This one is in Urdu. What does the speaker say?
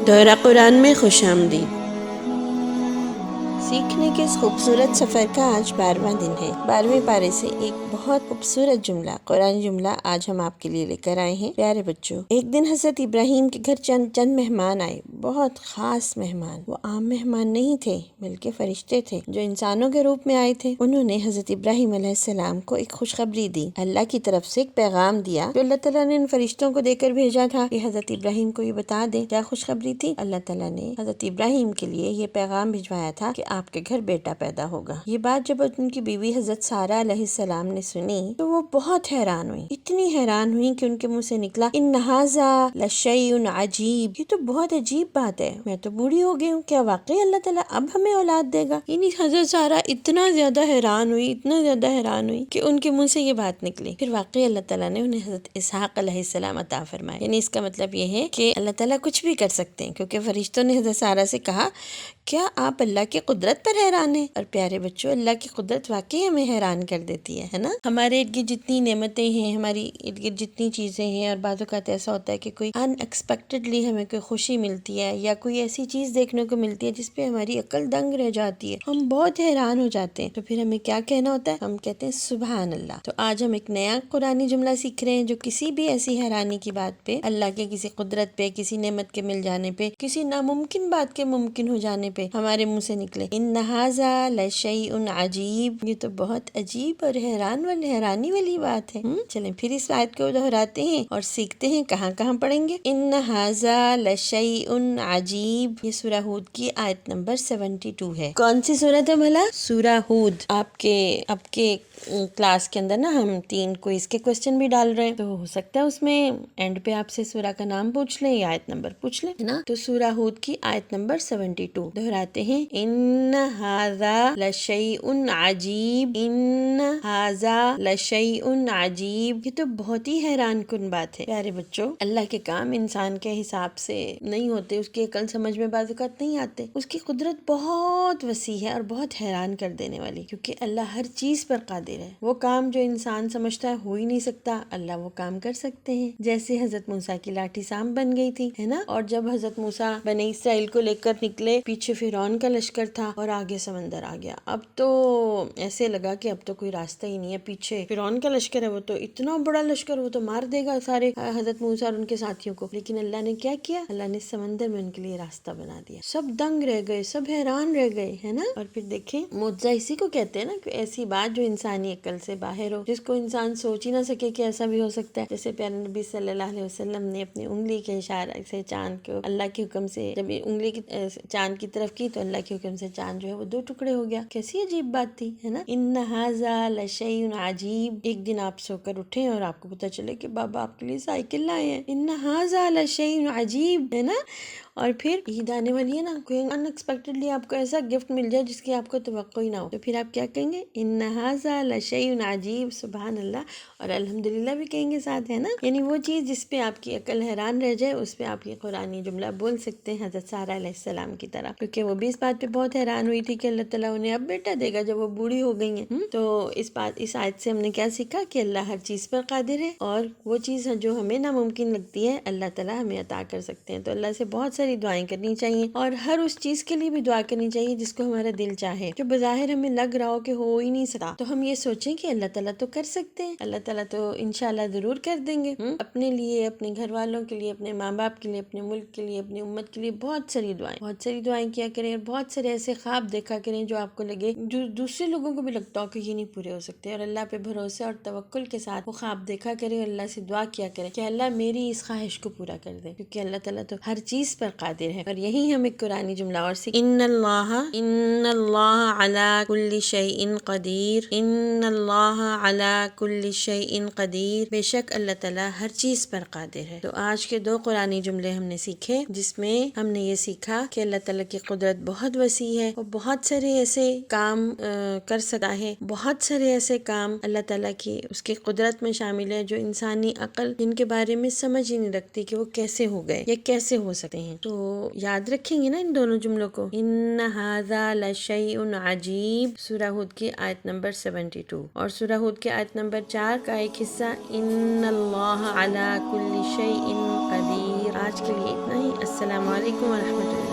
دورہ قرآن میں خوش آمدید۔ سیکھنے کے اس خوبصورت سفر کا آج 12واں دن ہے۔ 12ویں پارے سے ایک بہت خوبصورت جملہ، قرآن جملہ آج ہم آپ کے لیے لے کر آئے ہیں۔ پیارے بچوں، ایک دن حضرت ابراہیم کے گھر چند مہمان آئے، بہت خاص مہمان۔ وہ عام مہمان نہیں تھے بلکہ فرشتے تھے جو انسانوں کے روپ میں آئے تھے۔ انہوں نے حضرت ابراہیم علیہ السلام کو ایک خوشخبری دی، اللہ کی طرف سے ایک پیغام دیا جو اللہ تعالیٰ نے ان فرشتوں کو دے کر بھیجا تھا کہ حضرت ابراہیم کو یہ بتا دیں۔ کیا خوشخبری تھی؟ اللہ تعالیٰ نے حضرت ابراہیم کے لیے یہ پیغام بھجوایا تھا کہ آپ کے گھر بیٹا پیدا ہوگا۔ یہ بات جب ان کی بیوی حضرت سارہ علیہ السلام نے سنی تو وہ بہت حیران ہوئی، اتنی حیران ہوئی کہ ان کے منہ سے نکلا ان ھذا لشیء عجیب، یہ تو بہت عجیب بات ہے، میں تو بوڑھی ہو گئی ہوں، کیا واقعی اللہ تعالیٰ اب ہمیں اولاد دے گا؟ یعنی حضرت سارہ اتنا زیادہ حیران ہوئی، اتنا زیادہ حیران ہوئی کہ ان کے منہ سے یہ بات نکلی۔ پھر واقعی اللہ تعالیٰ نے انہیں حضرت اسحاق علیہ السلام عطا فرمائے۔ یعنی اس کا مطلب یہ ہے کہ اللہ تعالیٰ کچھ بھی کر سکتے ہیں، کیونکہ فرشتوں نے حضرت سارہ سے کہا کیا آپ اللہ کی قدرت پر حیران ہیں؟ اور پیارے بچوں، اللہ کی قدرت واقعی ہمیں حیران کر دیتی ہے نا؟ ہمارے ارد گرد جتنی نعمتیں ہیں، ہماری ارد گرد جتنی چیزیں ہیں، اور بعض اوقات ایسا ہوتا ہے کہ کوئی ان ایکسپیکٹڈلی ہمیں کوئی خوشی ملتی ہے یا کوئی ایسی چیز دیکھنے کو ملتی ہے جس پہ ہماری عقل دنگ رہ جاتی ہے، ہم بہت حیران ہو جاتے ہیں، تو پھر ہمیں کیا کہنا ہوتا ہے؟ ہم کہتے ہیں سبحان اللہ۔ تو آج ہم ایک نیا قرآنی جملہ سیکھ رہے ہیں جو کسی بھی ایسی حیرانی کی بات پہ، اللہ کے کسی قدرت پہ، کسی نعمت کے مل جانے پہ، کسی ناممکن بات کے ممکن ہو جانے پہ ہمارے منہ سے نکلے ان ھذا لشیء عجیب، یہ تو بہت عجیب اور حیرانی والی بات ہے۔ چلیں پھر اس آیت کو دہراتے ہیں اور سیکھتے ہیں کہاں کہاں پڑھیں گے۔ ان ھذا لشیء عجیب، یہ سورہ ہود کی آیت نمبر 72 ہے۔ کون سی سورت ہے بھلا؟ سورہ ہود۔ آپ کے کلاس کے اندر نا ہم 3 کوئز کے کوسچن بھی ڈال رہے ہیں، تو ہو سکتا ہے اس میں اینڈ پہ آپ سے سورہ کا نام پوچھ لیں یا آیت نمبر پوچھ لیں، ہے نا؟ تو سورہ ہود کی آیت نمبر 72 دہراتے ہیں۔ ان ھذا لشیء عجیب، ان ھذا لشیء عجیب، یہ تو بہت ہی حیران کن بات ہے۔ پیارے بچوں، اللہ کے کام انسان کے حساب سے نہیں ہوتے، اس کی عقل سمجھ میں بعض اوقات نہیں آتے، اس کی قدرت بہت وسیع ہے اور بہت حیران کر دینے والی، کیونکہ اللہ ہر چیز پر قادر ہے۔ وہ کام جو انسان سمجھتا ہے ہو ہی نہیں سکتا، اللہ وہ کام کر سکتے ہیں۔ جیسے حضرت موسیٰ کی لاٹھی سانپ بن گئی تھی، ہے نا؟ اور جب حضرت موسیٰ بنی اسرائیل کو لے کر نکلے، پیچھے فرعون کا لشکر تھا اور آگے سمندر آ گیا، اب تو ایسے لگا کہ اب تو کوئی راستہ ہی نہیں ہے، پیچھے فرعون کا لشکر ہے، وہ تو اتنا بڑا لشکر، وہ تو مار دے گا سارے حضرت موسیٰ اور ان کے ساتھیوں کو۔ لیکن اللہ نے کیا کیا؟ اللہ نے سمندر میں ان کے لیے راستہ بنا دیا، سب دنگ رہ گئے، سب حیران رہ گئے، ہے نا؟ اور پھر دیکھیں معجزہ اسی کو کہتے ہیں نا، کہ ایسی بات جو انسانی عقل سے باہر ہو، جس کو انسان سوچ ہی نہ سکے کہ ایسا بھی ہو سکتا ہے۔ جیسے پیارے نبی صلی اللہ علیہ وسلم نے اپنی انگلی کے اشارے سے چاند کو اللہ کے حکم سے جب انگلی کی چاند کی طرف کی تو اللہ کے حکم سے چاند جو ہے وہ 2 ٹکڑے ہو گیا۔ کیسی عجیب بات تھی، ہے نا؟ ان ھذا لشیء عجیب، ایک دن آپ سو کر اٹھیں اور آپ کو پتہ چلے کہ بابا آپ کے لیے سائیکل لائے ہیں، ان ھذا لشیء عجیب، ہے نا؟ اور پھر عید آنے والی ہے نا، کوئی ان ایکسپیکٹڈلی آپ کو ایسا گفٹ مل جائے جس کی آپ کو توقع ہی نہ ہو، تو پھر آپ کیا کہیں گے؟ ان ھذا لشیء عجیب، سبحان اللہ، اور الحمدللہ بھی کہیں گے ساتھ، ہے نا؟ یعنی وہ چیز جس پہ آپ کی عقل حیران رہ جائے، اس پہ آپ یہ قرآنی جملہ بول سکتے ہیں حضرت سارہ علیہ السلام کی طرح، کیونکہ وہ بھی اس بات پہ بہت حیران ہوئی تھی کہ اللہ تعالیٰ انہیں اب بیٹا دے گا جب وہ بوڑھی ہو گئی ہیں۔ تو اس آیت سے ہم نے کیا سیکھا کہ اللہ ہر چیز پر قادر ہے، اور وہ چیز جو ہمیں ناممکن لگتی ہے اللہ تعالیٰ ہمیں عطا کر سکتے ہیں۔ تو اللہ سے بہت ساری دعائیں کرنی چاہیے، اور ہر اس چیز کے لیے بھی دعا کرنی چاہیے جس کو ہمارا دل چاہے، جو بظاہر ہمیں لگ رہا ہو کہ ہو ہی نہیں سکتا، تو ہم یہ سوچیں کہ اللہ تعالیٰ تو کر سکتے ہیں، اللہ تعالیٰ تو انشاءاللہ ضرور کر دیں گے۔ اپنے لیے، اپنے گھر والوں کے لیے، اپنے ماں باپ کے لیے، اپنے ملک کے لیے، اپنی امت کے لیے بہت ساری دعائیں کیا کریں، اور بہت سارے ایسے خواب دیکھا کریں جو آپ کو لگے، جو دوسرے لوگوں کو بھی لگتا ہو کہ یہ نہیں پورے ہو سکتے، اور اللہ پہ بھروسے اور توکل کے ساتھ وہ خواب دیکھا کریں، اور اللہ سے دعا کیا کریں کہ اللہ میری اس خواہش کو پورا کر دے، کیونکہ اللہ تعالیٰ تو ہر چیز پر قادر ہے۔ اور یہی ہم ایک قرآنی جملہ اور ان اللہ علی کل شیء قدیر، ان اللہ علی کل شیء قدیر، بے شک اللہ تعالیٰ ہر چیز پر قادر ہے۔ تو آج کے 2 قرآنی جملے ہم نے سیکھے، جس میں ہم نے یہ سیکھا کہ اللہ تعالیٰ کی قدرت بہت وسیع ہے، اور بہت سارے ایسے کام کر سکتا ہے، بہت سارے ایسے کام اللہ تعالیٰ کی اس کی قدرت میں شامل ہے جو انسانی عقل جن کے بارے میں سمجھ ہی نہیں رکھتی کہ وہ کیسے ہو گئے یا کیسے ہو سکتے ہیں۔ تو یاد رکھیں گے نا ان دونوں جملوں کو، ان ھذا لشیء عجیب، سورہ ہود کی آیت نمبر 72، اور سورہ ہود کی آیت نمبر 4 کا ایک حصہ ان اللہ علی کل شیء قدیر، آج کے لیے اتنا ہی۔ السلام علیکم ورحمۃ اللہ۔